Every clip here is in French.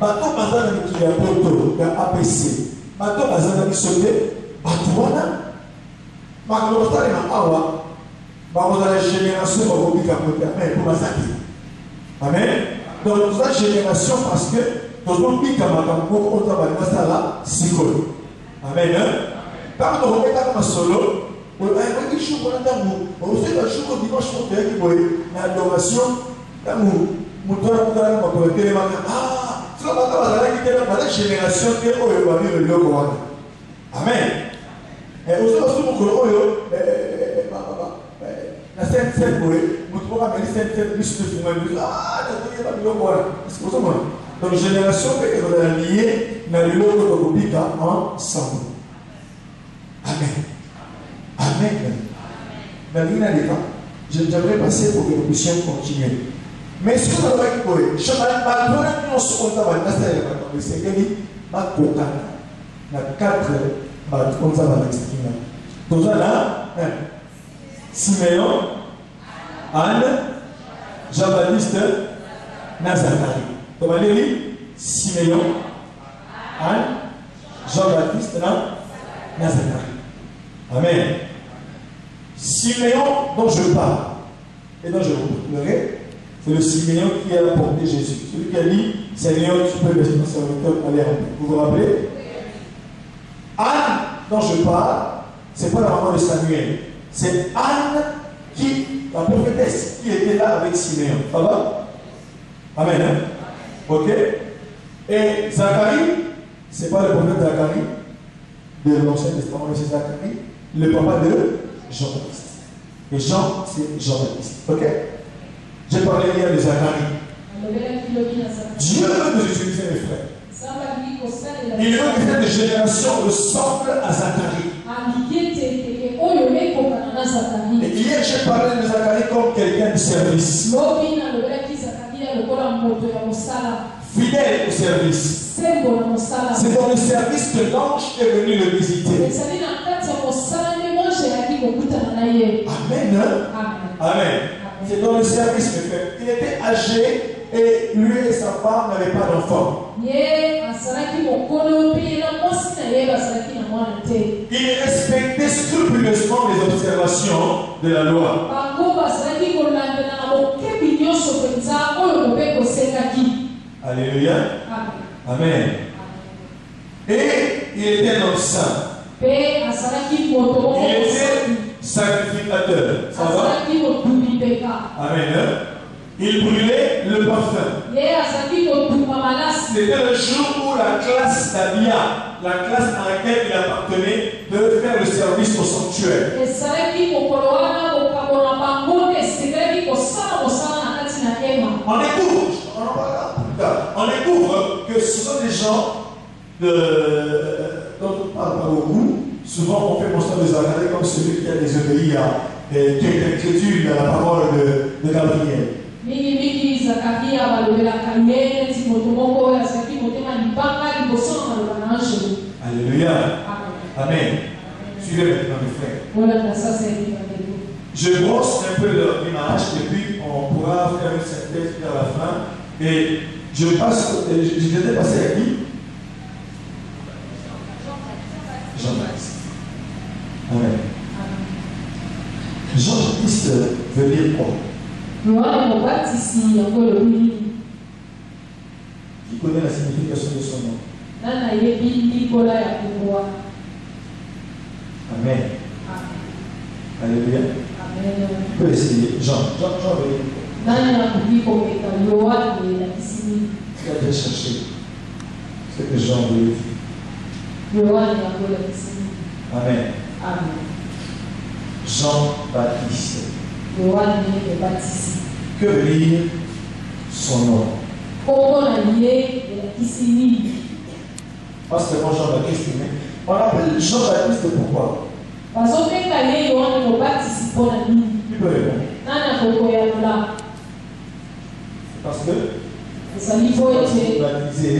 bato bazana mikili ya poto ya APC bato bazana bisote bato wana bakolotali na awa bakozala génération bakobika kote amen po bazaki amen donc toza génération parce que tozobika makambo moko oza balinga sala sikoyo amen ntango tokobetaka masolo oyoki shuko na ntango okosoka shuko dimanche mo toyaki boye na adoration ntango moto wana motalaka makolo telemaka soka bato bazalaki te baza génération te oyo babilo biloko wana amen osoka so mokolo oyo na 5 boye moto moko ameli 5 biso tofunga biso nakoyeba biloko wana osomona donc génération mpe ekozala lié na biloko tokobika ensemble amen amen nalingi naleka j'aimerais passer pour que nous puissions continuer mais ce que nous avons boye bato wana nyonso oza balingasala ya makambo esengeli bakokana na 4 bato oza balexikina toza na Siméon, Anne, Jean-Baptiste, Zacharie. Comment dire? Siméon, Anne, Jean-Baptiste, Zacharie. Amen. Siméon dont je parle et dont je vous parlerai, c'est le Siméon qui a apporté Jésus. Celui qui a dit, Seigneur, tu peux laisser mon serviteur aller en paix. Vous vous rappelez? Anne dont je parle, ce n'est pas la maman de Samuel. C'est Anne qui, la prophétesse, qui était là avec Siméon. Ça va? Amen. Hein? Ok? Et Zacharie, c'est pas le prophète Zacharie de l'Ancien Testament, mais c'est Zacharie, le papa de Jean-Baptiste. Et Jean, c'est Jean-Baptiste. Ok? J'ai parlé hier de Zacharie. Dieu veut nous utiliser, mes frères. Il veut que cette génération ressemble à Zacharie. Et hier, j'ai parlé de Zacharie comme quelqu'un de service. Fidèle au service. C'est dans le service que l'ange est venu le visiter. Amen. Amen. C'est dans le service, mes frères. Il était âgé et lui et sa femme n'avaient pas d'enfant. Il respectait scrupuleusement les observations de la loi. Alléluia. Amen. Et il était un saint. Il était sacrificateur. Ça va? Amen. Il brûlait le parfum. C'était le jour où la classe d'Abia, la classe à laquelle il appartenait, devait faire le service au sanctuaire. On découvre que ce sont des gens dont on parle pas beaucoup. Souvent, on fait constat de Zacharie comme celui qui a désobéi qui est incrédule à la parole de Gabriel. Alléluia. Amen. Suivez maintenant mes frères. Je brosse un peu leur image et puis on pourra faire une synthèse vers la fin. Et je vais passer à qui? Jean-Baptiste. Amen. Jean-Baptiste veut dire quoi? Qui connaît la signification de son nom? Amen. Alléluia. Tu peux essayer. Jean veut dire quoi? Tu as déjà cherché ce que Jean veut dire. Amen. Jean-Baptiste. Que veut dire son nom? Parce que moi Jean-Baptiste, on l'appelle Jean-Baptiste pourquoi? Tu peux répondre. Parce que il faut être baptisé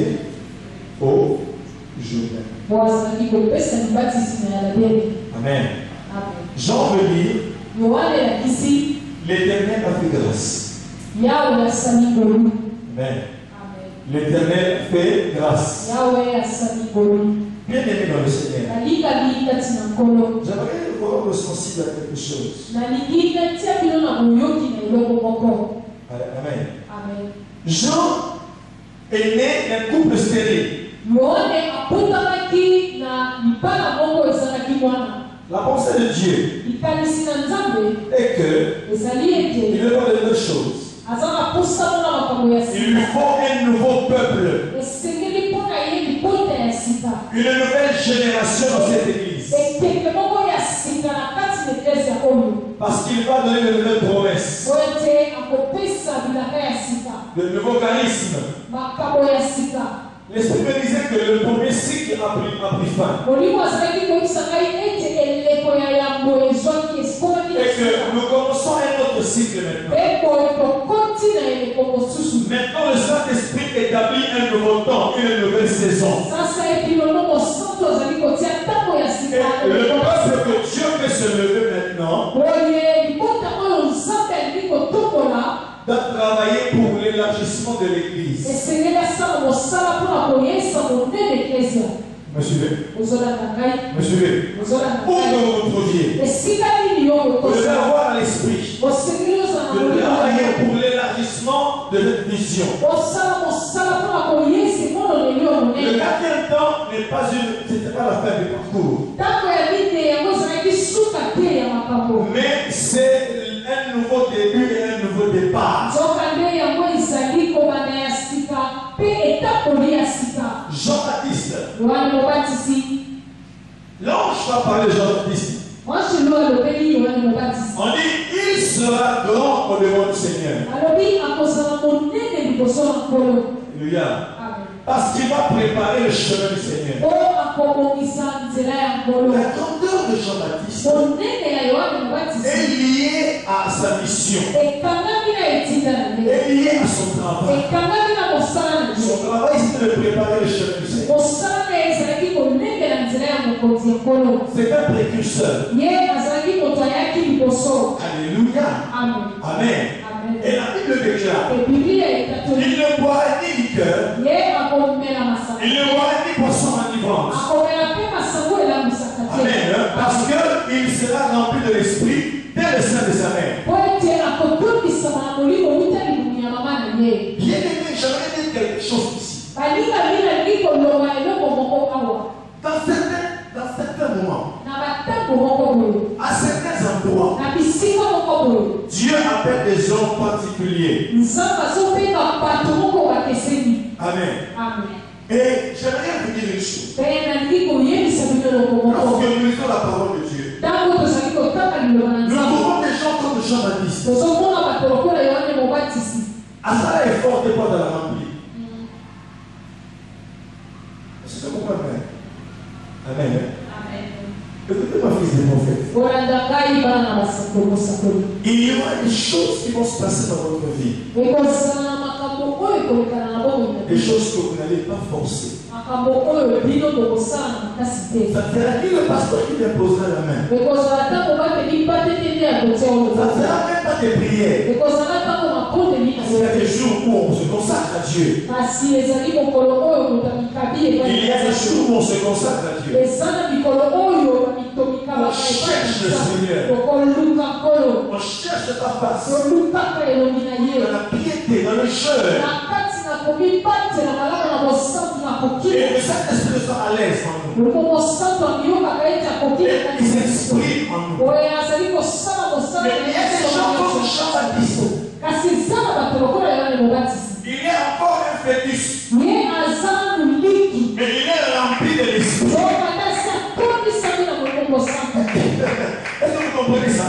au Jourdain. Amen. Jean veut dire l'Éternel a fait grâce. Amen. L'Éternel fait grâce. Bien aimé dans le Seigneur. J'aimerais voir sensible à quelque chose. Amen. Jean est né d'un couple stérile. La pensée de Dieu est que il veut pas de deux choses. Il lui faut un nouveau peuple, une nouvelle génération dans cette église. Parce qu'il va donner de nouvelles promesses, de nouveaux charismes. L'Esprit me disait que le premier cycle a pris fin. Et que nous commençons un autre cycle maintenant. Maintenant, le Saint-Esprit établit un nouveau temps, une nouvelle saison. Et le peuple que Dieu fait se lever maintenant doit travailler pour l'élargissement de l'Église. Me suivez? Me suivez? Où que vous vous trouviez, vous devez avoir à l'esprit de travailler pour l'élargissement de notre vision. Le 4e temps n'est pas c'était pas la fin du parcours. Mais c'est un nouveau début et un nouveau départ. Jean-Baptiste. L'ange va parler de Jean-Baptiste. On dit, il sera grand au devant du Seigneur. Alléluia. Parce qu'il va préparer le chemin du Seigneur. La grandeur de Jean-Baptiste est liée à sa mission, est liée à son travail. Son travail, c'est de préparer le chemin du Seigneur. C'est un précurseur. Alléluia. Amen. Et la Bible déclare, il ne boira ni liqueur, il ne boira ni poisson enivrante. Amen. Parce qu'il sera rempli de l'esprit dès le sein de sa mère. Bien aimé, j'aimerais dire quelque chose ici. Dans certains moments, à certains endroits, Dieu appelle des gens particuliers. Amen. Et j'aimerais vous dire une chose. Lorsque nous lisons la parole de Dieu, nous trouvons des gens comme Jean-Baptiste. À ça, l'effort de pas de la remplir. C'est ce qu'on peut faire. Amen. Écoutez-moi, fils de prophète. Il y aura des choses qui vont se passer dans votre vie. Des choses que vous n'allez pas forcer. Ça fera qui le pasteur qui déposera la main. Ça fera même pas des prières. Il y a des jours où on se consacre à Dieu. Il y a des jours où on se consacre à Dieu. On cherche le Seigneur. On cherche ta face. Dans la piété, dans le jeûne. Et le Saint-Esprit soit à l'aise en nous. Et il s'exprime en nous. Mais il y a des gens comme Jean-Baptiste. Il est encore un fœtus. Mais il est rempli de l'esprit. Est-ce que vous comprenez ça?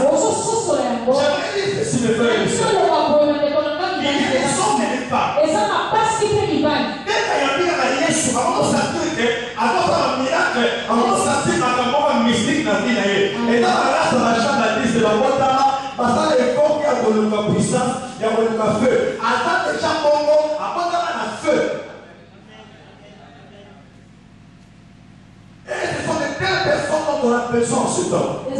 J'aimerais dire ceci, mes frères et sœurs. Il y a des hommes et des femmes. Dès qu'il y a un Yesu, avant de sentir un miracle, avant de sentir un mystique dans la vie. Et dans la race de la Jean-Baptiste de la Montana, parce que l'époque, il y a de la puissance, il y a de la feu. Attends que Jean Bongo, avant d'avoir un feu. Et ce sont de telles personnes dont on a besoin en ce temps. Et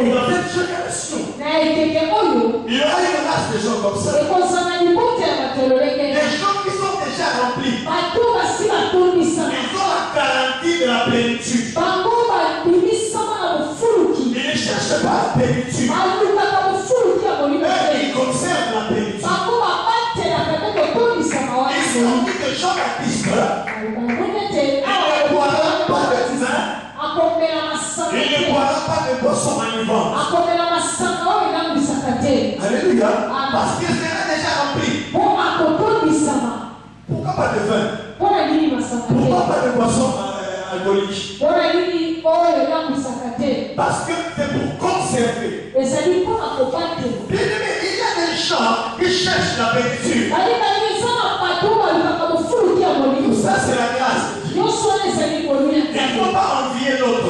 dans cette génération, il y aura une race des gens comme ça. Les gens qui sont déjà remplis. Ils ont la garantie de la plénitude. Ils ne cherchent pas la plénitude. Ils conservent la plénitude. Ils ont dit que Jean-Baptiste, il ne boira pas de vin. Il ne boira pas de boisson manivante. Alléluia. Parce qu'il sera déjà rempli. Pourquoi pas de vin? Pourquoi pas de boisson alcoolique? Parce que c'est pour conserver. Bien aimé, il y a des gens qui cherchent la plénitude. Tout ça, c'est la grâce. Il ne faut pas envier l'autre.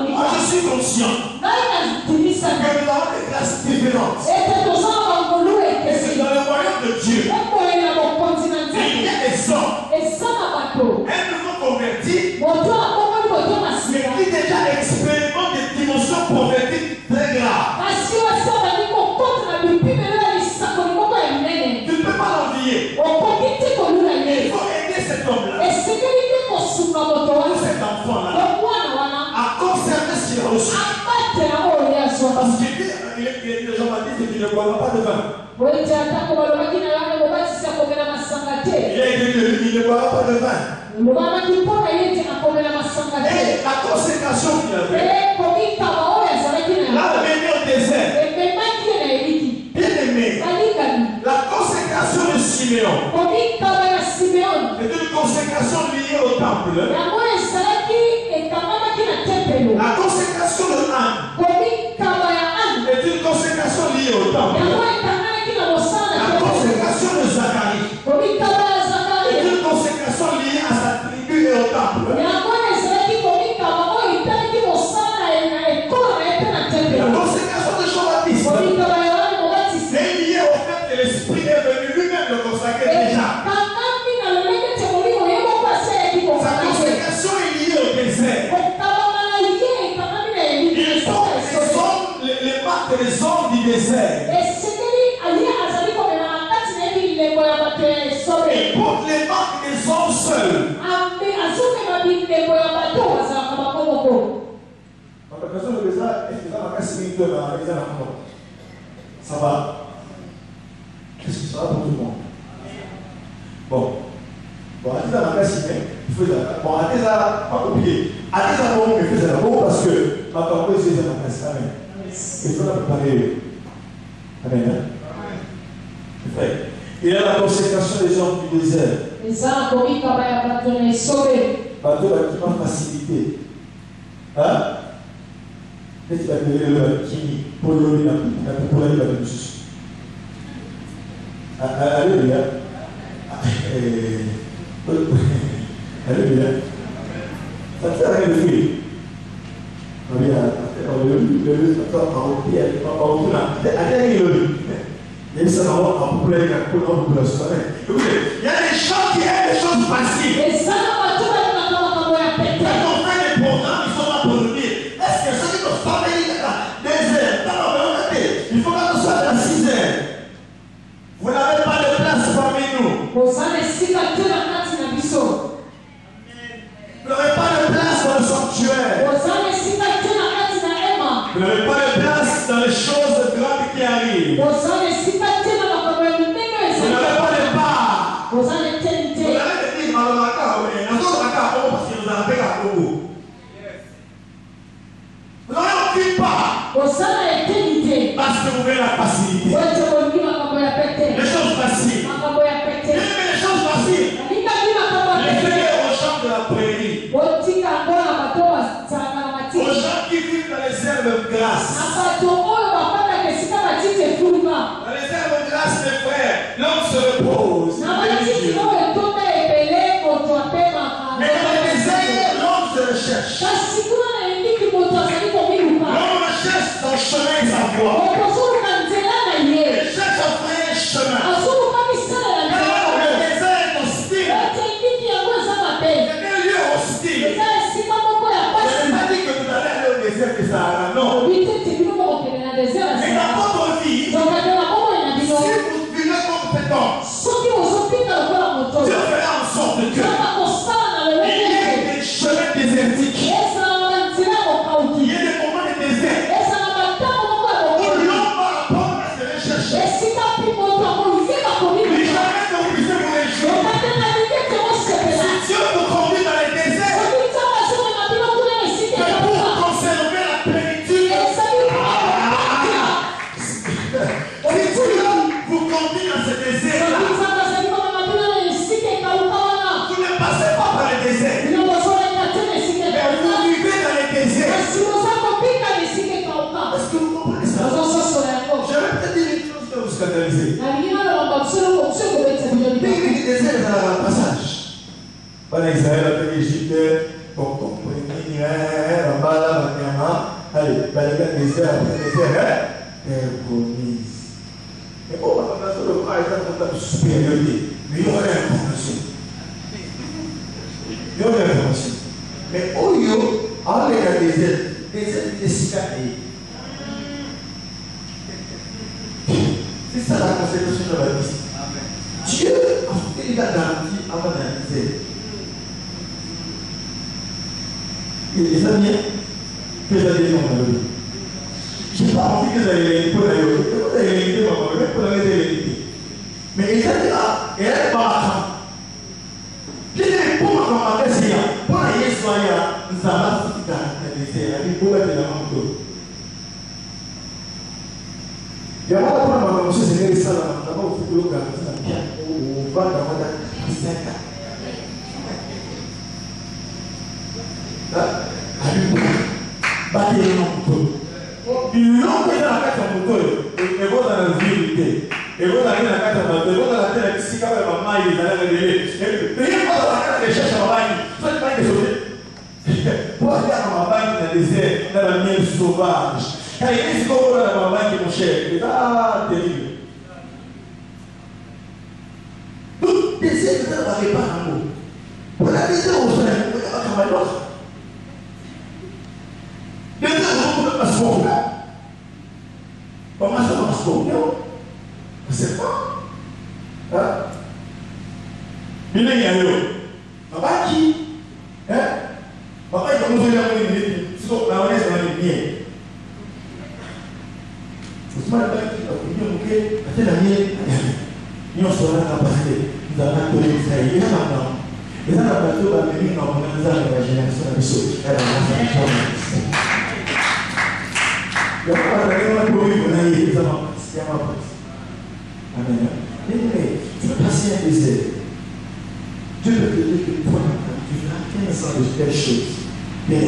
Moi, je suis conscient que nous avons des grâces différentes. Et c'est dans le royaume de Dieu. Il y a des hommes, un nouveau converti, mais qui déjà expérimente des dimensions prophétiques très graves. Tu ne peux pas l'envier. Il faut aider cet homme-là, cet enfant-là, à conserver ce qu'il a reçu. Parce qu'il dit, Jean-Baptiste, qu'il ne boira pas de vin. Il a dit de lui, il ne boira pas de vin. Et la consécration qu'il avait, là, on est au désert. Bien aimé, la consécration de Siméon est une consécration liée au temple. La consécration de Anne est une consécration liée au temple. La consécration de Zacharie est une consécration liée à sa tribu et au temple. La consécration de Jean-Baptiste est liée au fait que l'Esprit est venu lui-même le consacrer déjà. Sa consécration est liée au désert. Il faut les marques des hommes du désert. Et pour les marques des hommes seuls. Ça va? Qu'est-ce que ça va pour tout le monde? Bon, à la classe, il faut bon, à pas oublier. À bon, mais faisait la bon parce que ma parole est dans la classe. Amen. Il faut la préparer. Amen. Il y a la consécration des gens du désert. Bateau bâtiment facilité. Hein? Et tu vas lever le kini pour le pour aller dans le juste. Alléluia. Alléluia. Ça fait rien de fruit. Il y a des gens qui aiment les choses faciles. Quand on fait des programmes, ils sont là pour nous dire est-ce que ceux qui ne sont pas venus à 2 heures? Il faut qu'on soit à 6 heures. Vous n'avez pas de place parmi nous. Vous n'avez pas de place dans le sanctuaire. Vous n'avez pas de place dans les choses grandes qui arrivent. Vous n'avez pas de part. Vous allez me dire, vous n'avez aucune part. Parce que vous voulez la facilité. Les choses faciles. Les choses faciles. Laissez-les aux gens de la prairie. Aux gens qui vivent dans les herbes grasses. Dans les herbes grasses, mes frères, l'homme se repose. Mais dans les déserts, l'homme se recherche. L'homme recherche son chemin et sa voie. Il cherche à faire un chemin. Quand le désert est hostile, c'est un lieu hostile. Je n'ai pas dit que vous allez aller au désert de Sahara, non. Mais dans votre vie, serpent, Dieu fera en sorte que il y ait des chemins désertiques, il y ait des moments de désert où l'homme va apprendre à se rechercher. Les chemins que vous puissiez vous réjouir. Si Dieu vous conduit dans les déserts, c'est pour conserver la plénitude. Si Dieu vous conduit dans ce désert-là, vous ne passez pas par le désert, mais vous vivez dans les déserts. Est-ce que vous comprenez ça? Je vais peut-être dire une chose qui va vous scandaliser. Mais les déserts dans le passage. Voilà, Israël a fait l'Égypte pour comprendre. Allez, le désert, après le désert, terre promise. Mais bon, on a sur le bras, il y a une supériorité. Mais il y aura l'information. Il y aura l'information. Mais au lieu, avec le désert, il est cicatré. C'est ça la conséquence de la vie. Dieu a fait la garantie avant le désert. Et les amis, que j'ai dit non, je n'ai pas envie que vous ayez pour la mais il était là, et elle est pas là. Je dis, pour ma camarade, c'est là. Pour la Yessoya, nous avons fait la désert, il faut être dans le monde. Il y a pas de problème, c'est ça, d'abord, il faut que vous on va dans la 5 ans. Il l'ont mis dans la carte à moto, et vous dans la vérité. Et vous allez dans la carte à moto, et vous dans la tête, si quand même maman il allait révéler. Et rien pas dans la carte de cherche à ma bagne, ça n'est pas que sauter. Pour aller à ma bagne dans le désert, dans la miel sauvage. Quand il est ici, comme dans ma bagne qui est mon cher, c'est terrible. Tout désert, vous n'avez pas un mot. Pour la désert, vous n'avez pas un mot. Comment ça va se faire? Je ne sais pas. Il est là. Papa qui? Papa il va nous donner un minute. Si on a un bien. Vous savez pas qui va vous dire que la mienne, nous sommes la capacité. Nous avons un peu de travail. Il y a maintenant. Les gens va venir dans la génération de choses. Elle a il n'y a pas de problème pour lui, on a eu des avantages. Amen. Mais tu veux passer un désert. Dieu veut te dire que toi, tu n'as qu'un sens de telle chose. Mais à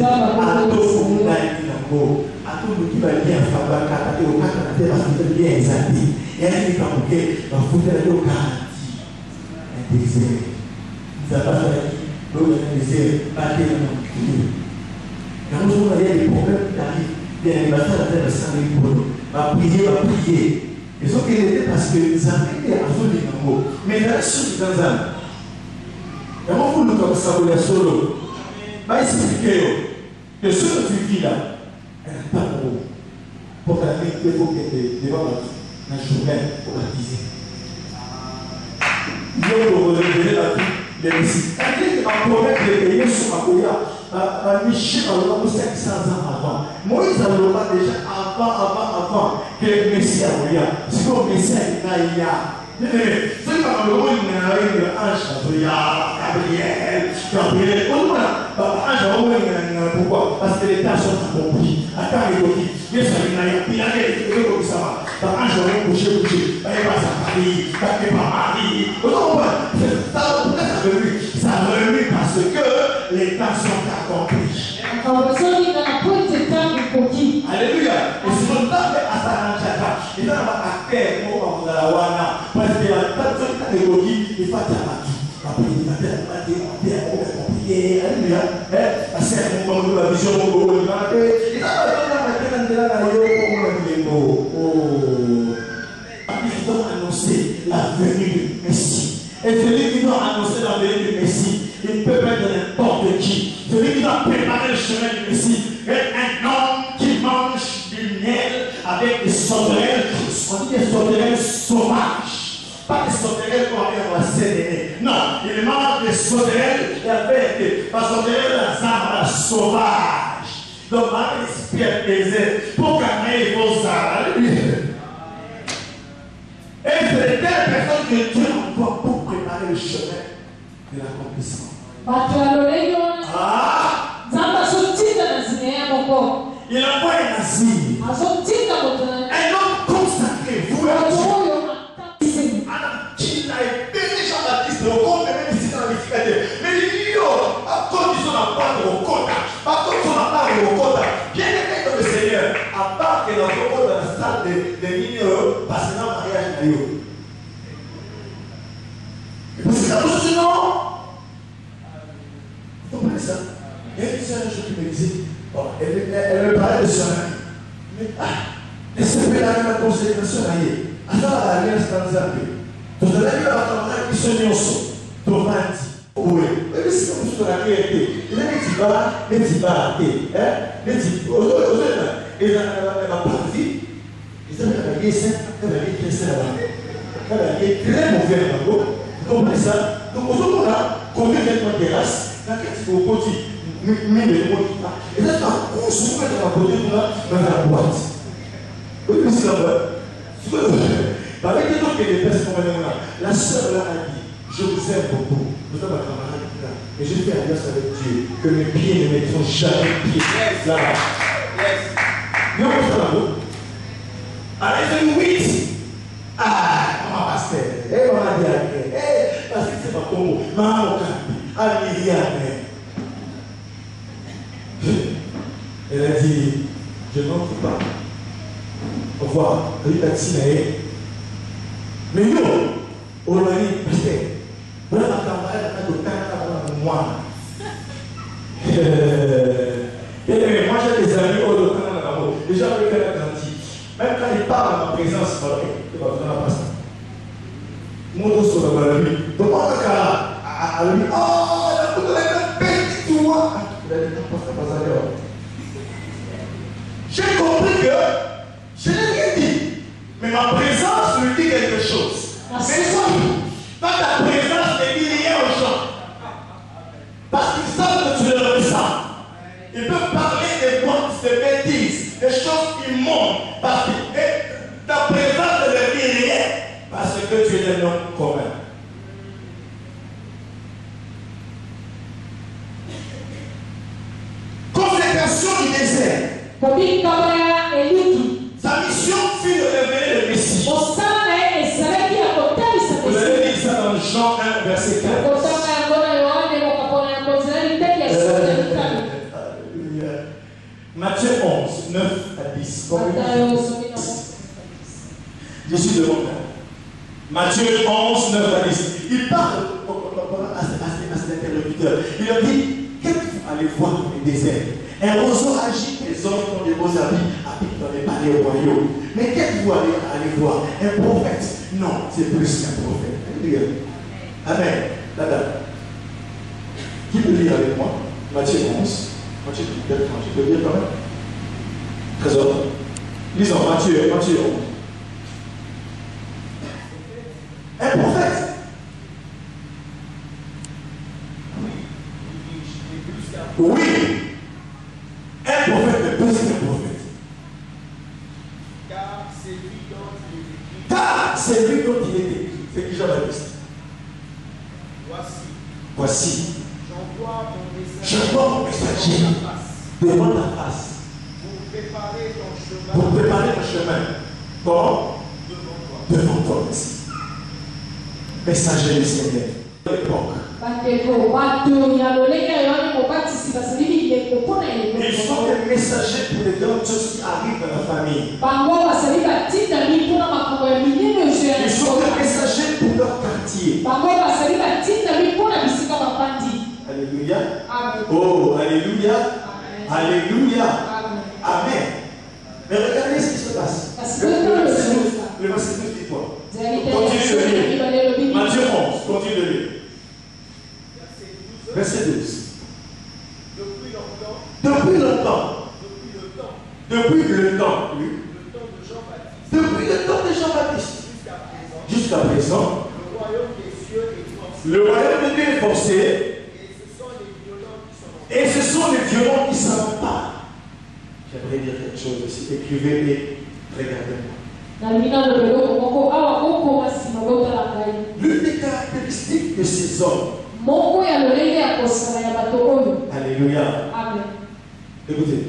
tout le qui va bien faire la carte, au cas de la bien exalté. Et elle dit comme que va foutre le garantie. Un désert. Nous avons fait l'autre désert, battre le monde. Quand nous avons des problèmes qui arrivent, bien, il va faire la terre de Saint-Louis pour nous. Va prier. Et ce qu'il était parce que les amis étaient à zone de Nambo. Mais la chose dans un. Et moi, vous nous comme ça, vous les solo. Va expliquer que ce que tu vis là, elle n'a pas pour vous. Pour t'amener, il faut qu'elle était devant la journée pour baptiser. Il faut que vous révélez la vie des récits. C'est-à-dire que ma promesse de payer sur ma couilla. Michel a 500 ans avant. Moïse a déjà avant que le Messie a eu. C'est que le Messie a eu. C'est que le ange Gabriel. Pourquoi? Parce que les tâches sont accomplies. Attends, les coquilles. Il y a comme ça. Ange va coucher. Il va sa famille. Il va pas mari. Ça remue parce que les tâches sont accomplies. Alléluia. Et si on tape à Saranjata, il va avoir à terre pour la Wana. Parce qu'il y a pas de coquilles, il va t'abattre. Après, il va t'abattre. Alléluia. Parce que la vision de ils ont annoncé la venue du Messie. Et celui qui doit annoncer la venue du Messie, il peut être n'importe qui. Celui qui doit préparer le chemin du Messie est un homme qui mange du miel avec des sauterelles. On dit des sauterelles sauvages. Pas des sauterelles sénéné. Non, il mange des sauterelles et avec des sauterelles dans un sauvage. Donc, il espère baiser pour gagner vos armes. Et c'est de telles personnes que Dieu envoie pour préparer le chemin de l'accomplissement. Il envoie un asile. Un homme consacré, voué à Dieu. Qui n'a été Jean-Baptiste, au compte même ici dans la difficulté. Mais il dit, à cause de son appart au quota, à cause de son appart au quota, bien aimé comme le Seigneur, à part que notre rôle dans la salle de mineurs, parce que dans le mariage, il y a eu. Parce que ça vous sinon, vous comprenez ça? Il y a une seule chose qui me disait, bon, elle me parlait de son ami. Mais, elle s'est fait la même conséquence à elle. À ça, elle a un stanza. Donc, elle a dit à votre qui se nyonso, Tovandi, oui. Mais si vous êtes la réalité, il a dit, mais dit, mais dit, et elle a parti, ils avaient la vieille scène, elle a dit, elle a dit, très mauvais, vous comprenez ça? Donc, aujourd'hui, on a conduit quelqu'un de terrasse, dans quel type de côté, mais le monde qui va. Et là, on se met dans la côté, dans la boîte. Oui, mais c'est là-bas. Avec les autres qui les personnes la sœur là a dit, je vous aime beaucoup. Vous êtes ma camarade là. Et je fais alliance avec Dieu, que mes pieds ne mettront jamais pied là-bas. Mais on va faire là-bas. Allez, 8. Maman pasteur. Maman diacre. Parce que c'est pas Congo. Maman Okapi. Almiriane. Elle a dit, je n'en peux pas. Au revoir. Mais nous, on a dit, pasteur, voilà ma camarade, elle a dit, moi. Moi j'ai des amis au Canada, les gens avec qui elle a grandi. Même quand ils parlent en ma présence, voilà, il va vous donner la passe. Mon dos sur la lui. Donc on a lui, oh, la photo est un petit toi. Il a dit, non, pas ça. J'ai compris que je n'ai rien dit. Mais ma présence lui dit quelque chose. Mais quand ta présence ne dit rien aux gens, parce qu'ils savent que tu le ressens, ils peuvent parler des bonnes, des bêtises, des choses immondes, parce que ta présence ne leur dit rien, parce que tu es un homme commun. Consécration du désert. Sa mission fut de révéler le Messie. Vous avez dit ça dans Jean 1, verset 4. Matthieu 11, 9 à 10. Je suis devant vous. Matthieu 11, 9 à 10. Il parle à cet interlocuteur. Il leur dit, qu'est-ce que vous allez voir dans les déserts? Un roseau agit, les hommes qui ont des beaux habits habitent dans les palais royaux. Mais qu'est-ce que vous allez voir? Un prophète? Non, c'est plus qu'un prophète. Amen. Dada. Qui peut lire avec moi? Matthieu 11. Matthieu, tu peux lire quand même? Trésor. Lisons Matthieu 11. Un prophète. Oui. Un prophète est plus qu'un prophète. Car c'est lui dont il est écrit. C'est qui Jean-Baptiste? Voici. J'envoie mon messager devant ta face. Pour préparer ton chemin. Comment? Devant toi aussi. Messager du Seigneur. De l'époque. Il faut des messagers pour les grandes choses qui arrivent dans la famille. Ils sont des messagers pour leur quartier. Alléluia. Oh, alléluia. Alléluia. Amen. Mais regardez ce qui se passe. Le verset 12 dit quoi? Continue de lire. Matthieu 11, continue de lire. Verset 12. Depuis le temps, oui. Depuis le temps de Jean-Baptiste. Jusqu'à présent. Le royaume des cieux est Le royaume de Dieu est forcé. Et ce sont les violents qui s'emparent. J'aimerais dire quelque chose aussi. Écrivez et regardez-moi. L'une des caractéristiques de ces hommes. Alléluia. Amen. Écoutez.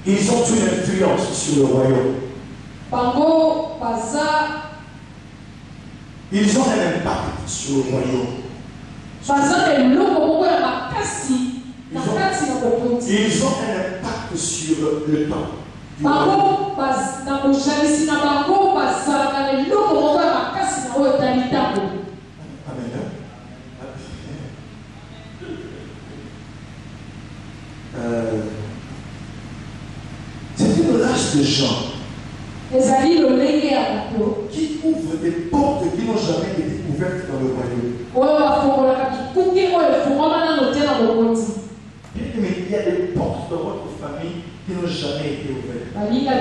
Ils ont une influence sur le royaume. Ils ont un impact sur le royaume. Ils ont un impact sur le temps. C'est une race de gens qui ouvrent des portes qui n'ont jamais été ouvertes dans le royaume. Mais il y a des portes dans votre famille qui n'ont jamais été ouvertes. Il y a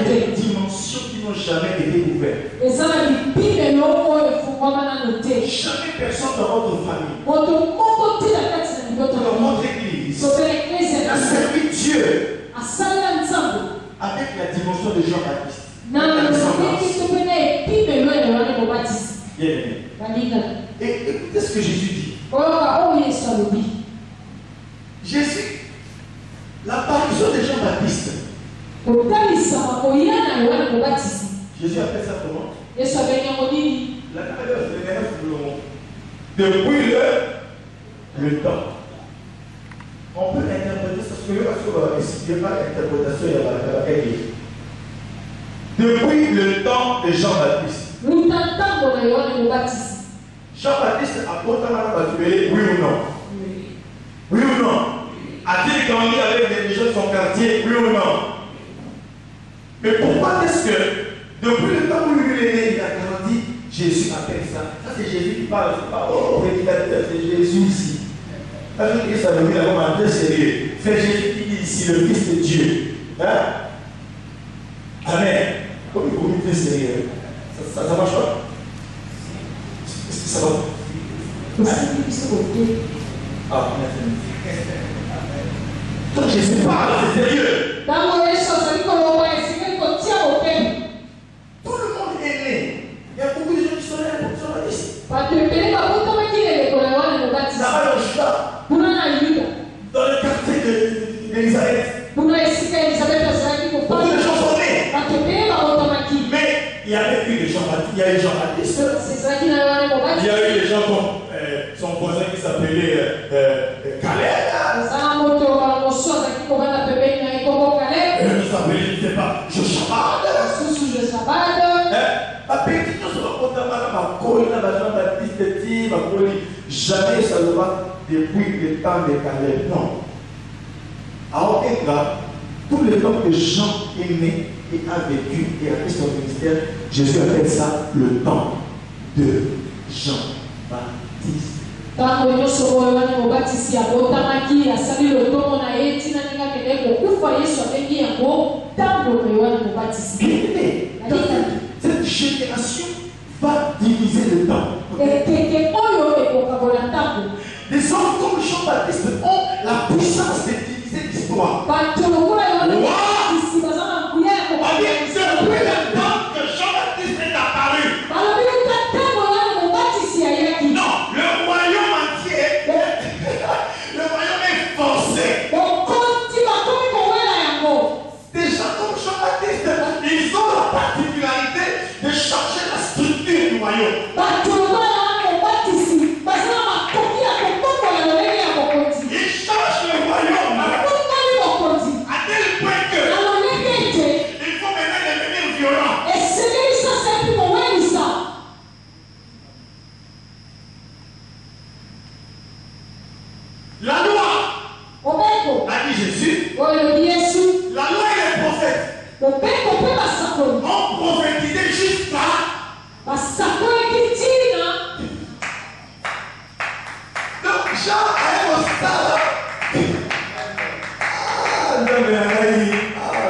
des dimensions qui n'ont jamais été ouvertes. Jamais personne dans votre famille, dans votre église, n'a servi Dieu avec la dimension de Jean-Baptiste. Et écoutez ce que Jésus dit. Jésus, l'apparition de Jean-Baptiste. Jésus appelle ça comment? Depuis le temps. On peut interpréter ça, parce que il n'y a pas d'interprétation, il y a la depuis le temps de Jean-Baptiste. Jean-Baptiste apporte un baptême, oui ou non? Oui ou non? A-t-il grandi avec les gens de son quartier, oui ou non? Mais pourquoi est-ce que, depuis le temps où lui est né, il a grandi, Jésus appelle ça? Ça c'est Jésus qui parle, c'est pas oh prédicateur, c'est Jésus ici. Parce que ça veut dire vraiment un peu sérieux. C'est Jésus qui dit ici, le Fils de Dieu. Hein? Amen. Comme il faut être sérieux. Ça marche pas? Ça va? Ah, merci. Donc Jésus parle, c'est sérieux. Tout le monde est né. Il y a beaucoup de gens qui sont nés pour Jean-Baptiste. Là-bas dans Juda, dans le quartier d'Élisabeth, beaucoup de gens sont nés. Mais il y avait eu des Jean-Baptiste, il y a eu Jean-Baptiste. Il y a eu des gens comme son voisin qui s'appelait Caleb. Qui s'appelait, je ne sais pas, Jochebed. Jamais ça ne va depuis le temps de Caleb. Non. À aucun cas, tout le temps que Jean est né et a vécu et a fait son ministère, Jésus appelle ça le temps de Jean-Baptiste. Cette génération va diviser le temps. Les hommes comme Jean-Baptiste ont la puissance de diviser l'histoire. C'est depuis le temps que Jean-Baptiste est apparu. Non, le royaume entier, le royaume est forcé. Des gens comme Jean-Baptiste, ils ont la particularité de changer la structure du royaume. Ils changent le royaume à tel point que il faut maintenant devenir violent. La loi a dit Jésus. La loi et les prophètes ont prophétisé jusqu'à donc Jean a un stade. On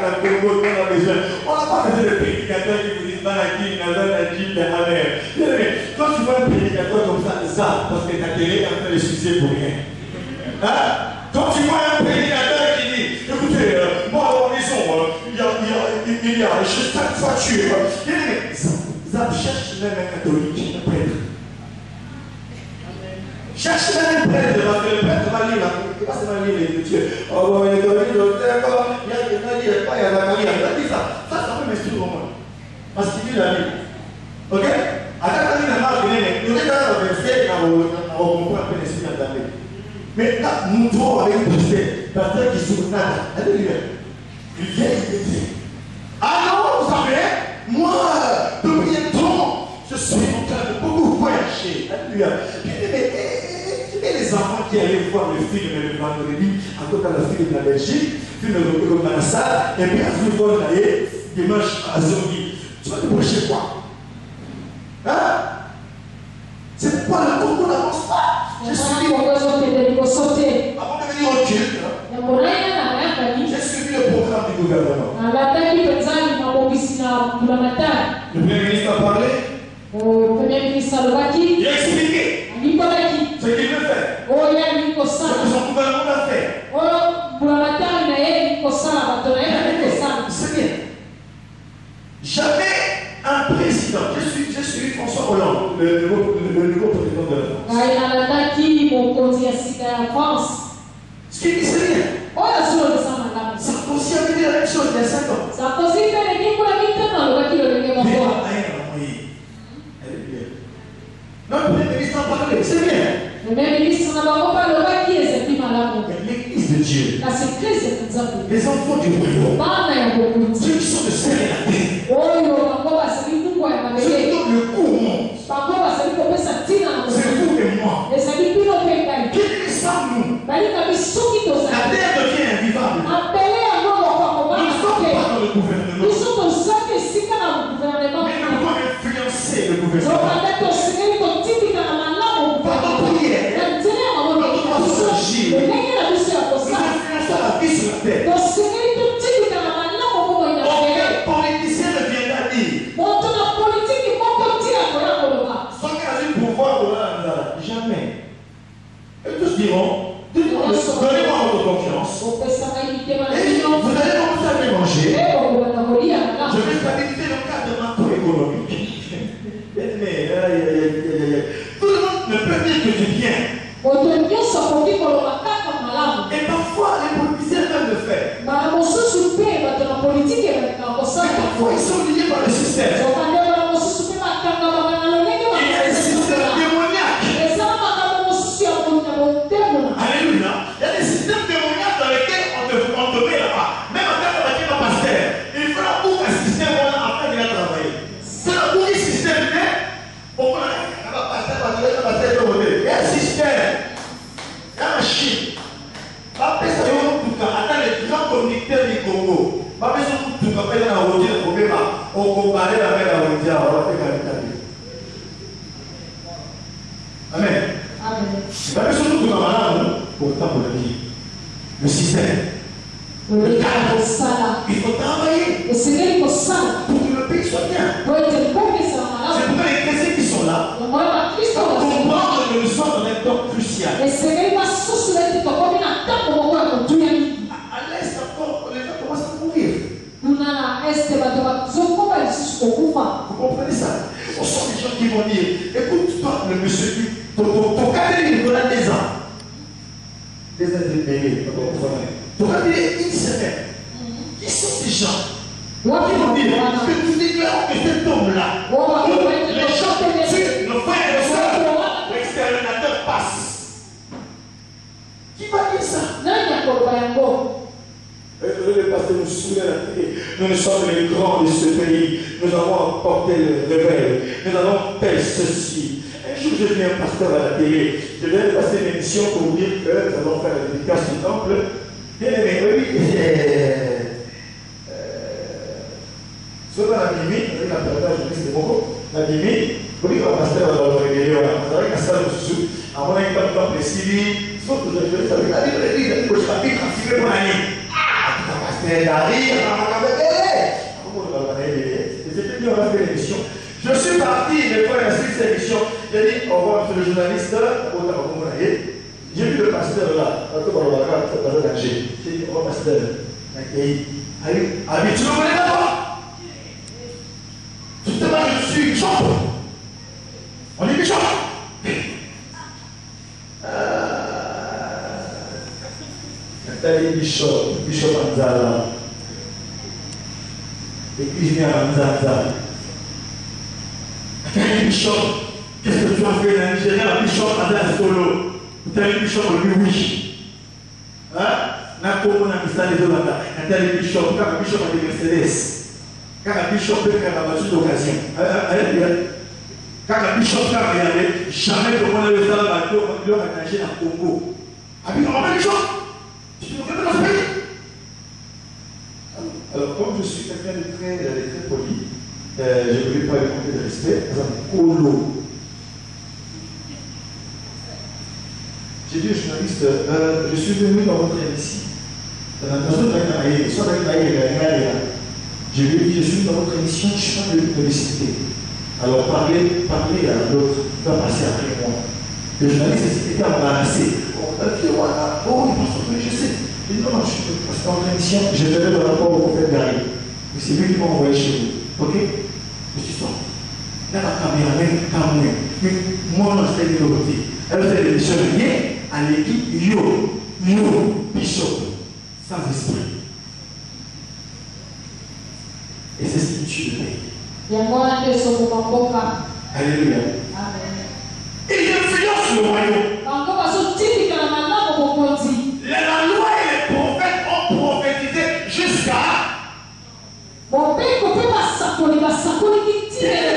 n'a pas besoin de prédicateurs qui vous disent va Quand tu vois un prédicateur comme ça, parce que ta télé est en train de sucer pour rien. Hein? Quand tu vois un prédicateur qui dit, écoutez, moi à la maison, il y a juste 5 voitures. Ça cherche même un catholique, un prêtre. Cherche même un prêtre, parce que le prêtre va lire, il va se lire les Dieu. Oh, il y a la Marie, il a dit ça. Ça peut m'instruire au moins. Parce qu'il dit la Bible. Ok? Mais là, nous devons avec le pasteur qui s'ouvre nada. Alléluia. Il vient, il dit. Ah non, vous savez, moi, depuis un temps, je suis en train de beaucoup voyager. Alléluia. Et les enfants qui allaient voir le film le vendredi, encore dans le film de la Belgique, film de Manassar, et puis à ce moment-là, dimanche à Zongi, tu vas te prêcher quoi? Hein? C'est pourquoi le Congo n'avance pas. Je suis libre. Avant de venir au culte, j'ai suivi le programme du gouvernement. Le Premier ministre a parlé. Il a expliqué ce qu'il veut faire. Ce que son gouvernement va faire. C'est bien. Jamais un président, je suis François Hollande, le nouveau président de la France. Ce qu'il dit, c'est bien. Sarkozy a fait la même chose il y a 5 ans. Notre Premier ministre a parlé, c'est bien. Mais l'église de Dieu, les enfants du royaume, ceux qui sont de serrer la terre, ceux qui donnent le coup au monde, c'est vous et moi. Quel est ça, nous? La terre devient invivable. Nous ne sommes pas dans le gouvernement. Mais nous devons influencer le gouvernement. Par notre prière, notre façon d'agir, nous influençons la vie sur la terre. Aucun politicien ne viendra dire sans qu'il a du pouvoir de là, jamais. Et tous diront, donnez-moi votre confiance. Et vous allez commencer à me manger. Je vais stabiliser le cadre macroéconomique. Tout le monde ne peut dire que du bien. Et parfois, les politiciens peuvent le faire. Mais parfois, ils sont liés par le système. Il y a des systèmes démoniaques. Alléluia. Il y a des systèmes démoniaques dans lesquels on te met là-bas. Même en tant que pasteur, il faut la bouffe un système afin qu'il a travaillé. C'est la bouffe du système. Pourquoi il y a un système, il y a une machine. Après ça, attends les grands conducteurs du Congo. Après ça, tout le monde a routier le problème. On compare la mer à routier. Amen. Après ça, tout le monde a autant pour la vie. Le système. Le cadre. Il faut travailler. Pour que le pays soit bien. C'est pourquoi les chrétiens qui sont là comprendre que nous sommes dans un temps crucial. À l'Est encore, les gens commencent à mourir. Vous comprenez ça? On sent des gens qui vont dire, écoute toi le monsieur, ton cadre il donne des ans. Des ans de payer. Ton cadre il est une semaine. Qui sont ces gens? Qui vont dire que nous déclarons que cet homme-là, les gens qui tuent nos frères et nos soeurs, l'exterminateur passe. Qui va dire ça? Le pasteur nous souvient la télé. Nous sommes les grands de ce pays. Nous avons apporté le réveil. Nous avons fait ceci. Un jour, je viens un pasteur à la télé. Je viens de passer une émission pour vous dire que nous allons faire la dédicace du temple. Bien aimé, oui. Sur la limite, avec la période de l'Église de Moko, la limite, vous dites que le pasteur va le révéler. Vous avez qu'à ça, sous. À mon avis, comme temps précis, sauf que je vais savoir. La Bible dit que je vais transférer mon année. Pasteur Dari, c'était puis on a fait l'émission. Je suis parti, une fois la suite de cette émission, j'ai dit au revoir monsieur le journaliste, j'ai vu le pasteur là, j'ai dit au revoir pasteur, tu me connais pas toi? Justement, je suis bishop. On est bishop. Bishop Anzala. Et puis je viens à Anzala. Bishop, qu'est-ce que tu as fait dans Nigeria? Bishop Anzala Solo. Tu as eu Bishop oui. Hein? Na como na missa de Zolanda. Tu as eu Bishop, quand Bishop a des Mercedes. Quand Bishop a des voitures d'occasion. Quand Bishop a regardé, jamais de mon avis, ça va bateau, on doit attacher à Congo. Abi, on va Bishop. Alors, comme je suis quelqu'un de très poli, je ne voulais pas lui manquer de respect. Par exemple, Kolo. J'ai dit au journaliste, je suis venu dans votre émission. Je lui ai dit, je suis venu dans votre émission, je ne suis pas venu de visiter. Alors, parlez à l'autre, il va passer après moi. Le journaliste était embarrassé. Oh, je sais. Il dit non, je suis dans votre émission, je vais le rapport au prophète Gary. Mais c'est lui qui m'a envoyé chez vous. Ok? Je suis sorti. Là, la caméra, mais moi, je suis de l'autre côté. Elle faisait des missions liées à l'équipe Bishop, sans esprit. Et c'est ce qui tue le pays. Alléluia. Il influence le royaume. La loi et les prophètes ont prophétisé jusqu'à. Il y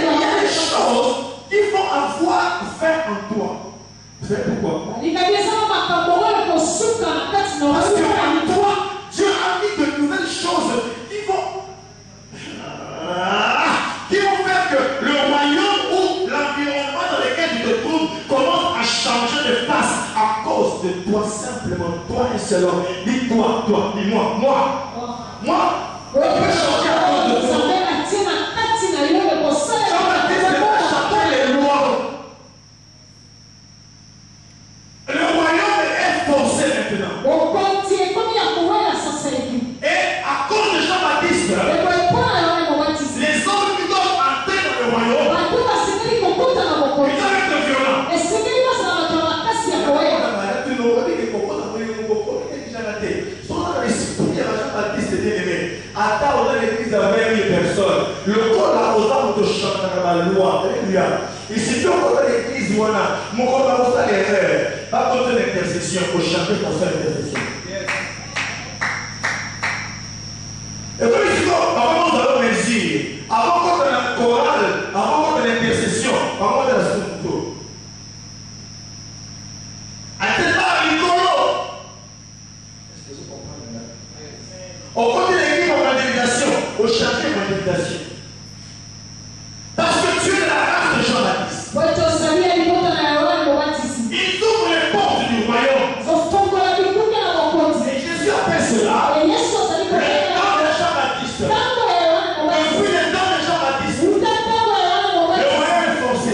a des choses qu'il faut avoir fait en toi. Vous savez pourquoi? Parce qu'en toi, Dieu a mis de nouvelles choses qui vont faire que le royaume ou l'environnement dans lequel tu te trouves commence à changer de face à cause de toi, simplement, toi et seul homme. Dis-toi, dis-moi, moi. On peut changer à cause de toi. Les lois. Le royaume est forcé maintenant. Et à cause de Jean-Baptiste, les hommes qui doivent entrer dans le royaume, ils doivent être violents. Attends, on a l'église à 20 000 personnes. Le corps là, aux âmes de chanter dans la loi. Alléluia. Et si tu as l'église, voilà, mon corps là, on a l'erreur. Pas contre l'intercession, il faut chanter pour faire l'intercession. Et puis, il faut, avant nous allons mesure, avant qu'on ait la chorale, avant qu'on ait l'intercession, avant qu'on ait la sous-couteau. Est-ce que vous comprenez? On continue l'équipe en manifestation, au chantier en manifestation. Parce que tu es de la race de Jean-Baptiste. Il ouvre les portes du royaume. Et Jésus appelle cela les dents de Jean-Baptiste. Depuis les dents de Jean-Baptiste, le royaume est forcé.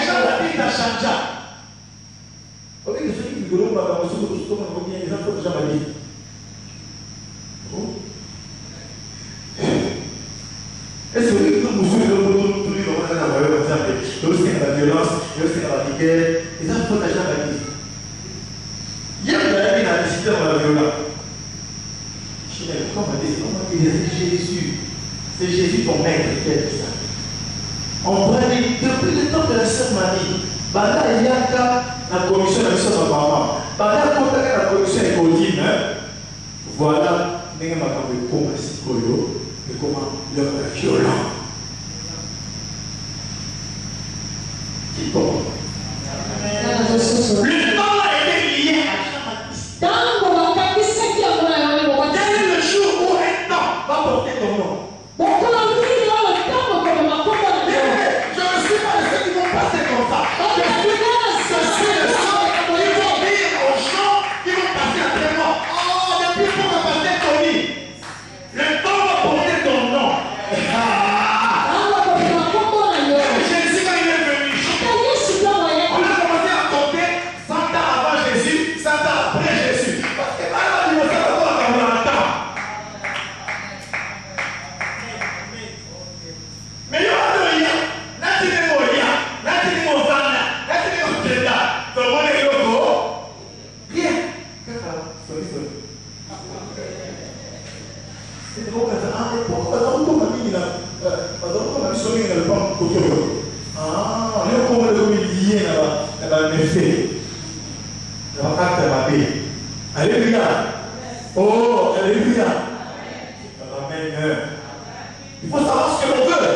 Jean-Baptiste a changé. Ok, je suis dit que le royaume va se retrouver les enfants de Jean-Baptiste. Est-ce que nous sommes tous les gens qui ont la violence, la guerre, les enfants de Jean-Baptiste. Il y a une nécessité dans la violence. Comment dire, c'est Jésus. C'est Jésus ton maître qui est ça. On prenait depuis le temps de la sœur Marie. Bada il y a la commission de la mission de maman. Bada la commission est codine. Voilà, nous avons comment c'est et comment leur est violent. Qui comprend? Le temps a été lié à Jean-Baptiste. Quel est le jour où un temps va porter ton nom? Je ne suis pas de ceux qui vont passer comme ça. Je suis de ceux qui vont dire aux gens qui vont passer après moi. Oh, depuis qu'on va passer Tony. Le temps va porter ton nom. faut savoir ce que l'on veut.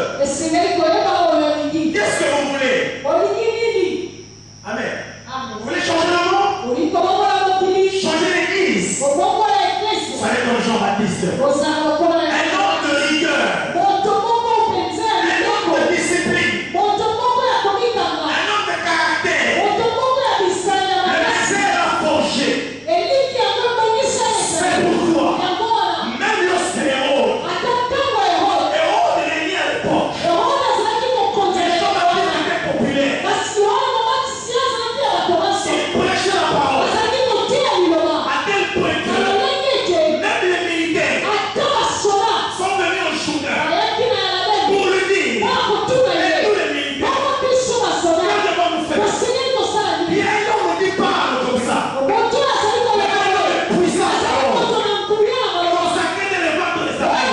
Qu'est-ce que vous voulez? Amen. Vous voulez changer le monde? Changer l'église? Vous allez dans Jean-Baptiste. Un homme de rigueur. Un homme de discipline. Un homme de caractère. Le zèle a forgé. C'est pour toi. Même lorsque Hérode de l'ennemi à l'époque, les Jean-Baptiste étaient populaires. Il prêchait la parole. À tel point que même les militaires sont venus au Jourdain pour lui dire, et tous les militaires, regardez-moi nous faire. Il y a un homme qui parle comme ça. Puissance alors. Consacré dans les mains de l'Israël.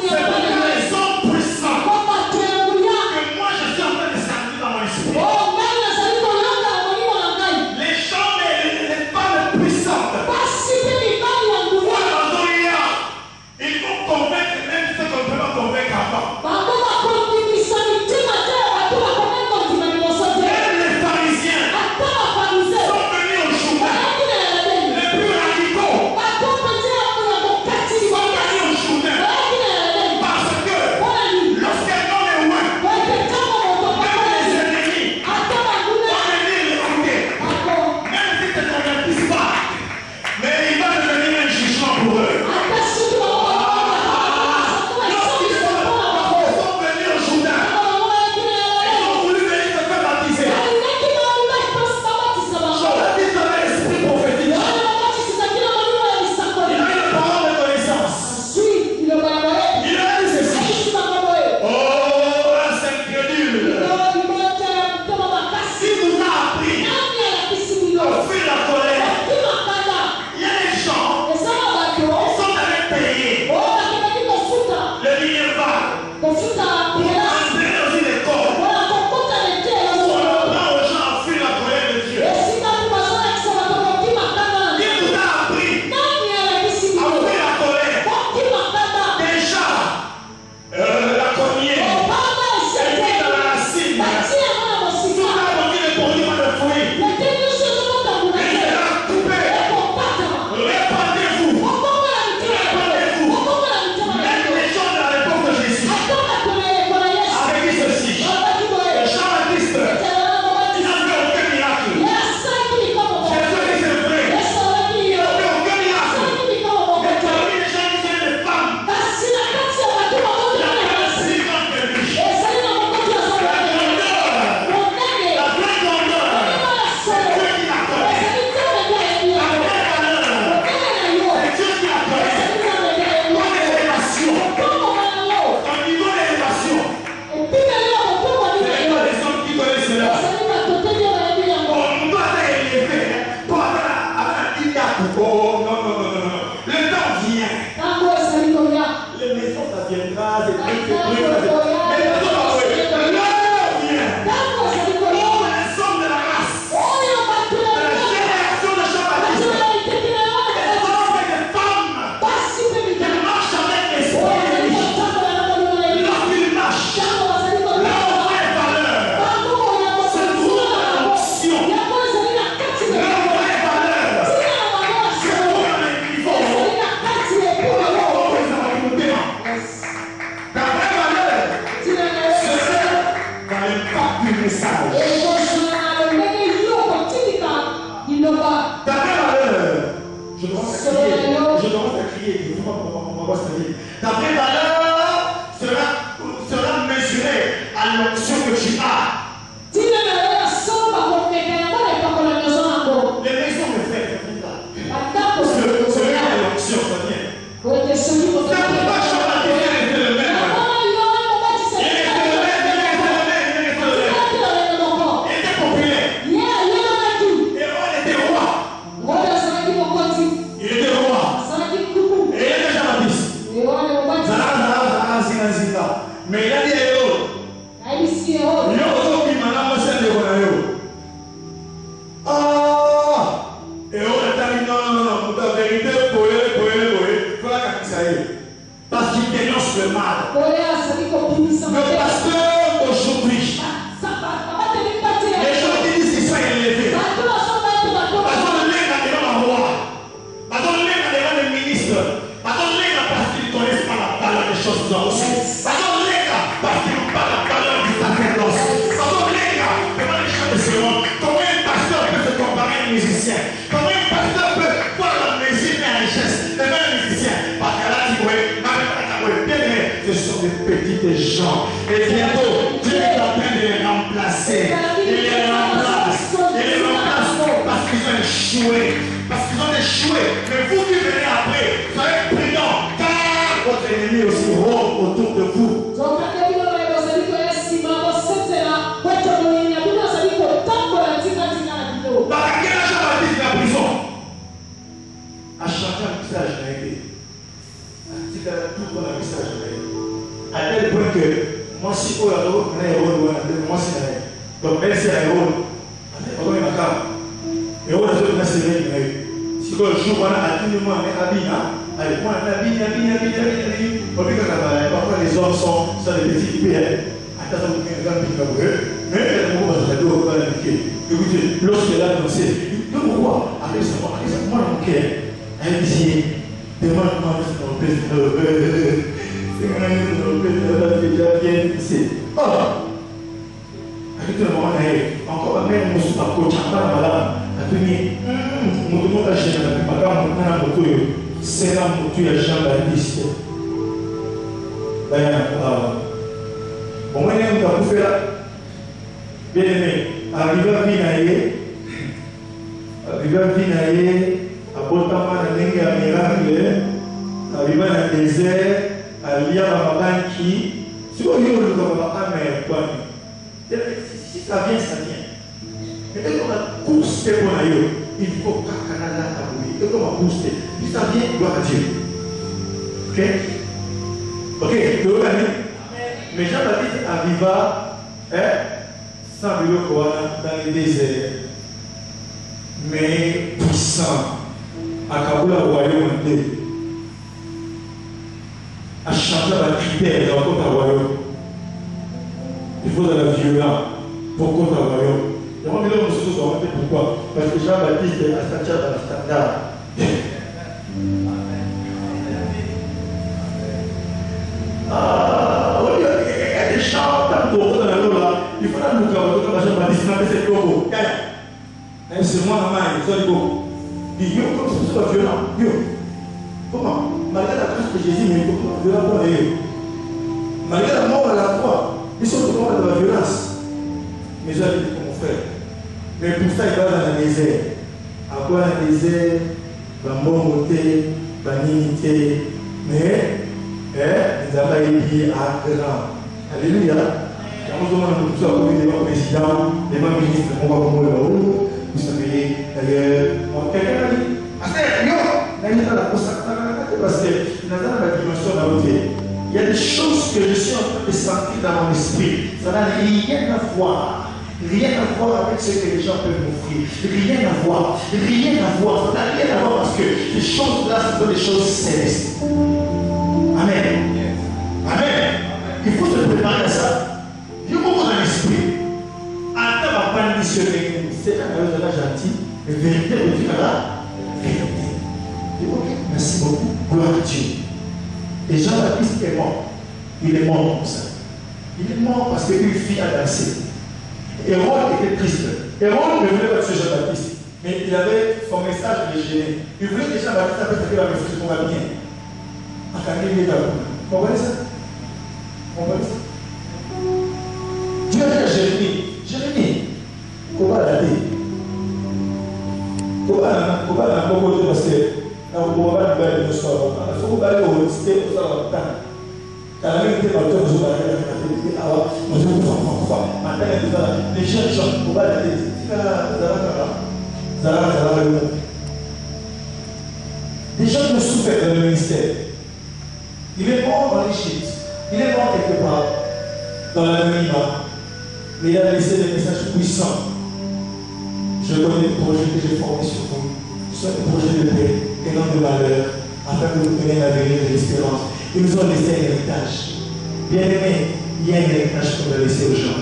C'est pour les hommes puissants que moi je suis en train de sentir dans mon esprit. Les gens et les femmes puissantes. Ils vont convaincre même ceux qu'on ne peut pas convaincre avant. Même les pharisiens sont venus au Jourdain. Les plus radicaux sont venus au Jourdain. Parce que lorsqu'un homme est loin, même les ennemis vont venir l'écouter. Même si tu ne convertis pas, mais il va devenir un jugement pour eux. Lorsqu'ils sont venus au Jourdain, ils ont voulu venir se faire baptiser. Jean-Baptiste avait l'esprit prophétique. Il avait la parole de connaissance. Il avait dit ceci. Oh, race incrédule. Si vous a appris à fuir la colère, il y a des gens qui sont allés payer le Minerva pour entrer dans une école où on apprend aux gens à fuir la colère de Dieu. Qui vous a appris à fuir la colère? Déjà, la cognée est mise dans la racine. Tout l'arbre qui ne produit pas de fruits, il sera coupé. Répandez-vous. Même les gens de l'époque de Jésus avaient dit ceci. Jean-Baptiste, il n'a fait aucun miracle. Jésus a dit c'est vrai. Il n'a fait aucun miracle. Mais parmi les gens qui sont des femmes, il y a 46 ans que lui. La vraie grandeur, c'est Dieu qui la connaît. La vraie valeur, c'est Dieu qui la connaît. Ton élévation, ton niveau d'élévation, c'est pas les hommes qui connaissent cela. On doit t'élever pour avoir un milliard. Oh non, non, non, non, non. Le temps vient. Les maisons, ça viendra, c'est trucs, ça viendra. Mais le temps va venir. L'heure vient. Oh, les hommes de la race, de la génération de Jean-Baptiste, des hommes et des femmes qui marchent avec l'esprit. Lorsqu'ils marchent, leur vraie valeur se trouve dans l'onction. Leur vraie valeur se trouve dans les niveaux. La vraie valeur se fait dans l'impact du message. Ta vraie valeur, je dois te crier, il faut pas se dire. Ta vraie valeur sera mesurée à l'onction que tu as. Les maisons me font celui qui a l'onction, ça vient. C'est pourquoi Jean-Baptiste était le même. Il était le même. Il était populaire. Hérode était roi. Il était roi. Et il était Jean-Baptiste. Mais il a dit Hérode. Parce qu'il dénonce le mal. Le pasteur d'aujourd'hui, les gens qui disent qu'ils sont élevés, comment un pasteur peut se comparer à un musicien? Comment un pasteur peut voir la musique et la richesse devant un musicien? Parce que là, ce sont des petites gens. Et bientôt, Dieu est en train de les remplacer. Il les remplace. Il les remplace parce qu'ils ont échoué. Parce qu'ils ont échoué. Mais vous qui venez après, soyez prudents. Car votre ennemi aussi rôde autour de vous. Dans laquelle Jean-Baptiste est en prison, à chanter un message d'aide, à tirer tout dans le message d'aide. À tel point que moi, si on a un héros, moi, c'est un héros. Donc, elle, c'est un héros. On est d'accord. Et on a fait un série. Si on joue, on a tout le monde, on est habillé. Allez, moi, on est habillé. Parfois, les hommes sont des petits pipés. Attends, on est un grand pipé. Mais le mot, je dois pas l'indiquer. Écoutez, lorsqu'elle a annoncé, de pourquoi? Après, ça va, moi, mon cœur, elle dit, demande-moi si on peut se déjà bien ici. Oh! Avec le moment, encore même, on se passe au champ, madame, à tenir, mon monde a gêné, madame, on a un moto, c'est un moto, il y a Jean-Baptiste. Au moins, il y a un peu de faire. Bien aimé, arrivé à Vinaye, à Botama, à miracle, arrivé dans le désert, à Lia Mabanki, si on y a le si ça vient, ça vient. Mais dès qu'on a poussé pour l'ailleurs, il faut qu'à Canada, dès qu'on a poussé, si ça vient, gloire à Dieu. Ok? Ok, tu veux gagner? Mais Jean-Baptiste arriva, sans bureau dans les déserts, mais puissant, à Kaboula, au royaume, à changer la critère dans votre royaume. Il faut de la violence pour contre le royaume. Et moi, je me suis dit, pourquoi? Parce que Jean-Baptiste est à Sacha dans le standard. Il y a des chants dans le dos là. Il faut que nous comme Jean-Baptiste, c'est logo. C'est moi, maman, c'est logo. Il dit, comme c'est pas violent. Comment? Malgré la grâce de Jésus, mais comment violent pour eux? Malgré la mort à la croix, ils sont toujours dans la violence. Mais j'ai dit mon frère. Mais pour ça, il va dans le désert. À quoi dans le désert? La moralité, la dignité. Mais, ils avaient dit à grand. Alléluia. Quand on demande tout ça, comme les présidents, les ministres, on va comme vous savez, d'ailleurs, quelqu'un a dit, parce que dans la dimension de la beauté, il y a des choses que je suis en train de sentir dans mon esprit. Ça n'a rien à voir. Rien à voir avec ce que les gens peuvent m'offrir. Rien à voir. Rien à voir. Ça n'a rien à voir parce que ces choses-là, ce sont des choses célestes. Amen. Amen. Il faut se préparer à ça. Je m'ouvre dans l'esprit. Attends, ma pas missionnaire. C'est un gentil. Mais vérité, vous dites là. Vérité. Merci beaucoup. Gloire à Dieu. Et Jean-Baptiste est mort. Il est mort comme ça. Il est mort parce qu'une fille a dansé. Hérode était triste. Hérode ne voulait pas tuer Jean-Baptiste. Mais il avait son message de gêner. Il voulait que Jean-Baptiste avait fait la message pour va bien. Vous comprenez ça? Vous comprenez ça? Dieu a dit à Jérémie, comment la dire? Comment la dire parce que on ne peut pas le soir. Il faut que vous ayez au temps. Car la même chose, vous avez les jeunes gens, vous ne pouvez pas le dire. Des gens qui ont souffert dans le ministère. Il est mort en Égypte. Il est mort quelque part dans l'anonymat. Mais il a laissé des messages puissants. Je connais les projets que j'ai formés sur vous. Ce sont des projets de paix et non de malheur, afin que vous preniez l'avenir de l'espérance. Ils nous ont laissé un héritage. Bien-aimé, il y a un héritage qu'on doit laisser aux gens.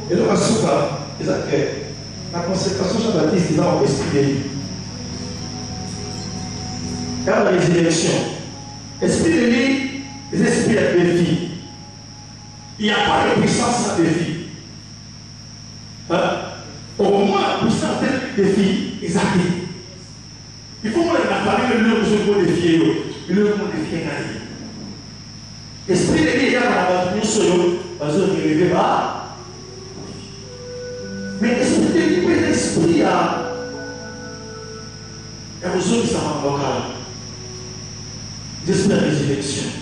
Et donc, à ce moment-là, la consécration de Jean-Baptiste, il va en esprit de lui. Car dans les élections, esprit de lui, les esprits de défi. Il n'y a pas de puissance sans défi. Au moins, la puissance de défi, ils arrivent. Il faut que la famille le monde défier. Le monde défier. Esprit de lui, il y a dans la solo, parce que vous ne pas. Mais esprit de lui, l'esprit a. Et aux autres, ça va encore. J'espère les élections.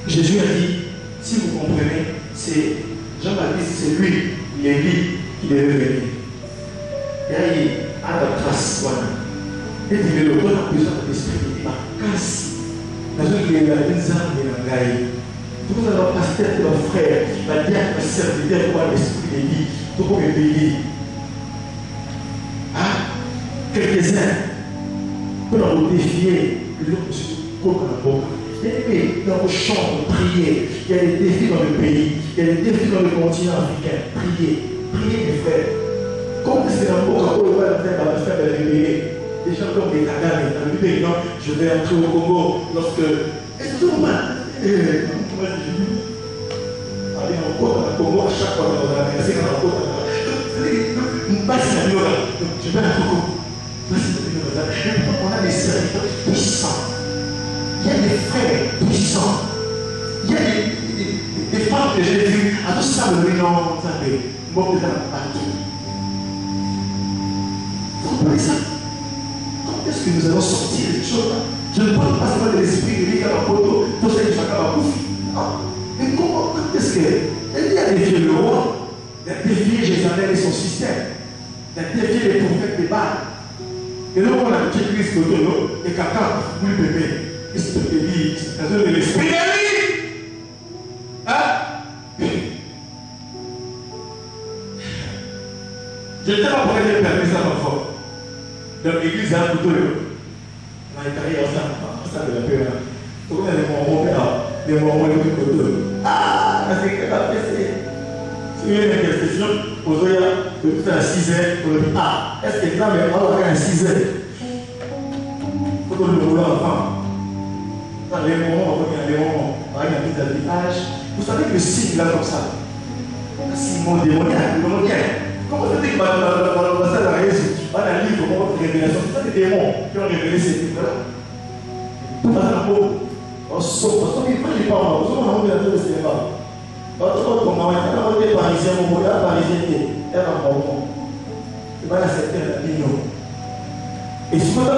Jésus a dit, si vous comprenez, c'est Jean-Baptiste, c'est lui, Lévi, qui devait venir. Et là, il a la trace. Et il veut le donner en puissance de l'esprit. Il dit, casse. Dans une guerre, il y a des armes et un gars. Tout le monde a pasteur, mon frère, la diacre, le serviteur, quoi, l'esprit de vie, tout le monde est payé. Quelques-uns pour défier l'autre comme la boca. Et dans vos chambres, priez. Il y a des défis dans le pays, il y a des défis dans le continent africain. Priez, priez mes frères. Comme c'est un mot, quand on va faire des réveillés, les gens comme des Kagame, dans le pays, non, je vais entrer au Congo lorsque. Et tout le monde, comment dis-je, aller en côte au Congo à chaque fois dans la maison, en côte. Je passe la nuit, je vais à Congo. On a des serviteurs puissants. Il y a des frères puissants. Il y a des femmes que j'ai vues à tout ça, le nom, vous savez, moi, vous avez partout. Vous comprenez ça? Quand est-ce que nous allons sortir des choses là? Je ne parle pas seulement de l'esprit de l'île à la photo, tout ça, chacun va bouffer. Non. Mais comment, quand est-ce qu'elle a défié le roi, elle a défié Jézabel et son système, elle a défié les prophètes des Baals. Et donc, on a dit Christ autour et quelqu'un, vous le bébé, il se dit, c'est l'esprit de lui. Hein? Je ne sais pas pourquoi j'ai permis ça dans fort. Dans l'église, il y a un couteau. On a étalé ensemble de la paix. Pourquoi il y a des mormons, des mormons et des couteaux? Ah, c'est que la paix, c'est. Si vous avez une question, vous avez de faire à 6 heures, vous avez dit, ah, est-ce que l'examen est à 6 heures? Il faut que nous voulons enfant. Dans les moments, il y a des moments, il y a des habitages. Vous savez que le signe là comme ça, un signe démoniaque, comment ça dit que l'ambassade a réussi? On a un livre, comment votre révélation, c'est ça des démons qui ont révélé ces livres-là. Tout ça, c'est un mot. On saute, parce qu'il ne faut pas, on a envie de le cinéma. Quand on a des Parisiens, on regarde Parisiens, elle a un moment. C'est pas la certaine opinion. Et si on a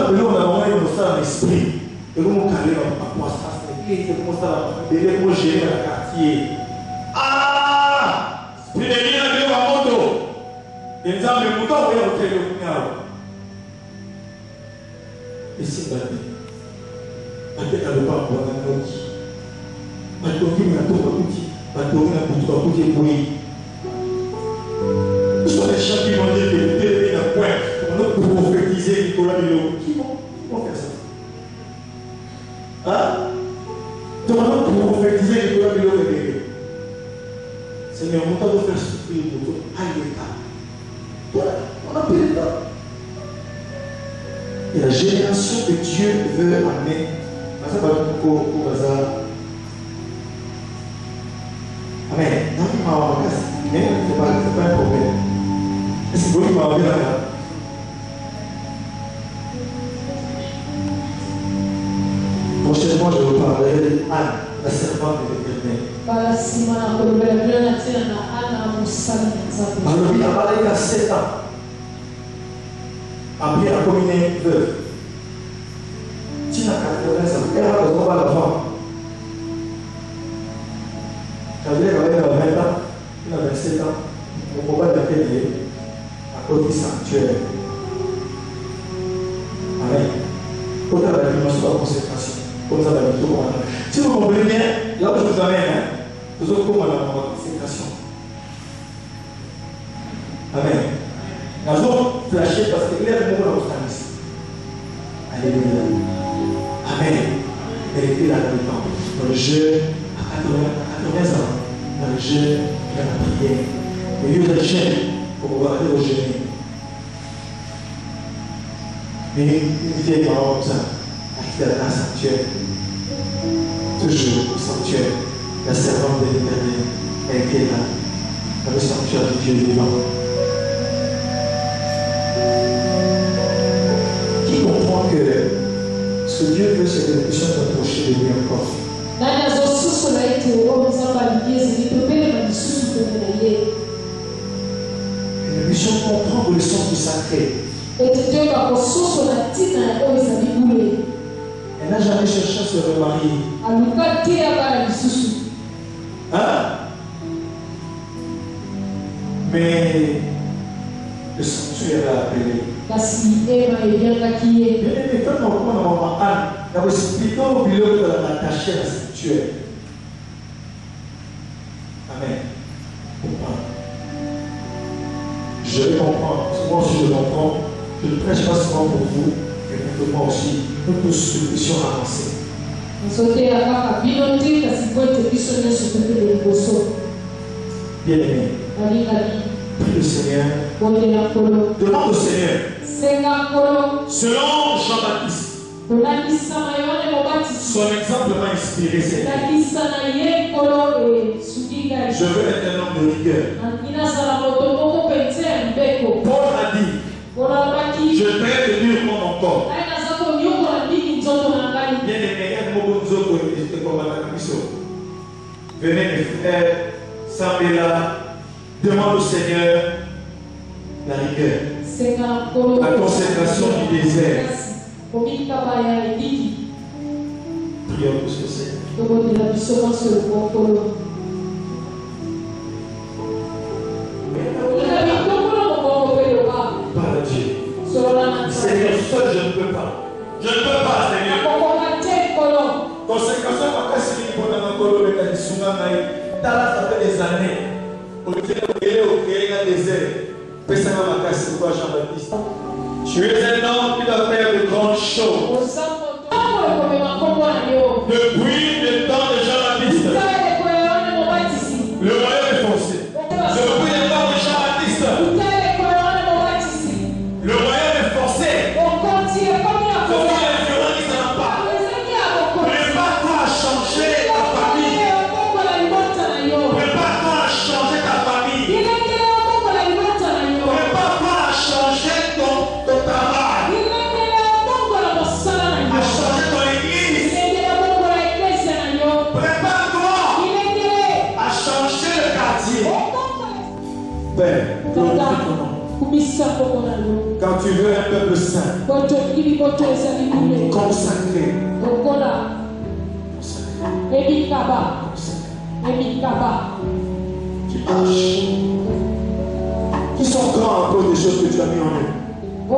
envoyé ça dans l'esprit, et comment on calme dans la ça, c'est comment ça va gérer dans le quartier. Ah! C'est des liens de la moto. Et nous avons le mouton, on va y le et c'est battu. Battu à l'eau, on a un outil. Battu à l'outil. Battu à l'outil. Nous sommes les gens qui vont dire que le Dieu est un point. On a prophétisé Nicolas Milo. Qui vont faire ça? Hein? Tout le monde pour prophétiser Nicolas Milo. Seigneur, on va faire souffrir pour toi. Aïe, on a pris le temps. Et la génération que Dieu veut amener, ça va être au hasard. Amen. Mais ce n'est pas un problème. Est-ce que vous voulez m'enlever là-bas? Prochainement, je vous parlerai d'Anne, la servante de l'Éternel. Alors, il a parlé il y a 7 ans. Après, la commune est veuve. Tina 80 ans, elle a besoin de l'enfant. Quand elle avait 20 ans, il a 27 ans. On ne peut pas l'appeler à cause du sanctuaire. Amen. Quand on a la dimension de consécration, comme ça va être tout. Si vous comprenez bien, là où je vous amène, vous autres comment la consécration. Amen. Nous avons flashé parce qu'il y a le mot dans le service. Alléluia. Amen. Elle était là dans le temps, dans le jeu, à 80 ans, dans le jeu, dans la prière. Au lieu de chaîne pour pouvoir aller au génie. Mais une vieille maman comme ça, qui était dans un sanctuaire, toujours au sanctuaire, la servante de l'Éternel, elle était là, dans le sanctuaire du Dieu vivant. Qui comprend que ce que Dieu veut, c'est que nous puissions nous approcher de lui encore. Que nous puissions comprendre le sens du sacré. Elle n'a jamais cherché à se remarier. Hein? Mais le sanctuaire l'a appelé. Mais quand on prend maman Anne, il y a plutôt au milieu de la attacher à la sanctuaire. Amen. Comprends. Je vais comprendre. Moi aussi je comprends. Je ne prêche pas seulement pour vous, mais pour moi aussi. Nous tous, nous puissions avancer. Bien-aimé. Prie le Seigneur. Demande au Seigneur. Selon Jean-Baptiste. Son exemple m'a inspiré. Je veux être un homme de rigueur. Paul a dit, je traite de dur mon corps. Venez mes frères, Sambela, demande au Seigneur la rigueur, la consécration du désert. Prions pour ce Seigneur. Parle à Dieu. Seigneur, seul je ne peux pas. Je ne peux pas, Seigneur. Conséquence, ça fait des années. On dit au créer un désert. Jean-Baptiste. Tu es un homme qui doit faire de grandes choses. Depuis le temps de Jean-Baptiste, le royaume est foncé. Depuis le temps de Jean-Baptiste, le royaume est forcé. Comment les violents n'en parlent? Prépare-toi à changer ta famille. Prépare-toi à changer ta famille. Prépare-toi à changer ton travail. À changer ton église. Prépare-toi à changer le quartier. Père, glorifie ton nom. Quand tu veux un peuple saint, consacré, qui marche, qui sont grands à cause des choses que tu as mis en eux, à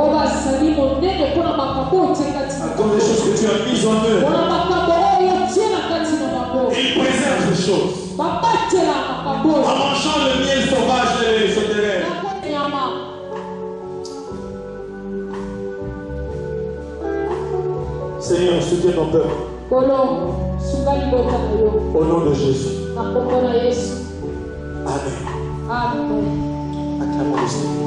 cause des choses que tu as mises en eux. Ils préservent les choses. En mangeant le miel sauvage de terre. Seigneur, soutiens ton peuple. Au nom de Jésus. Amen. Acclamons le Seigneur.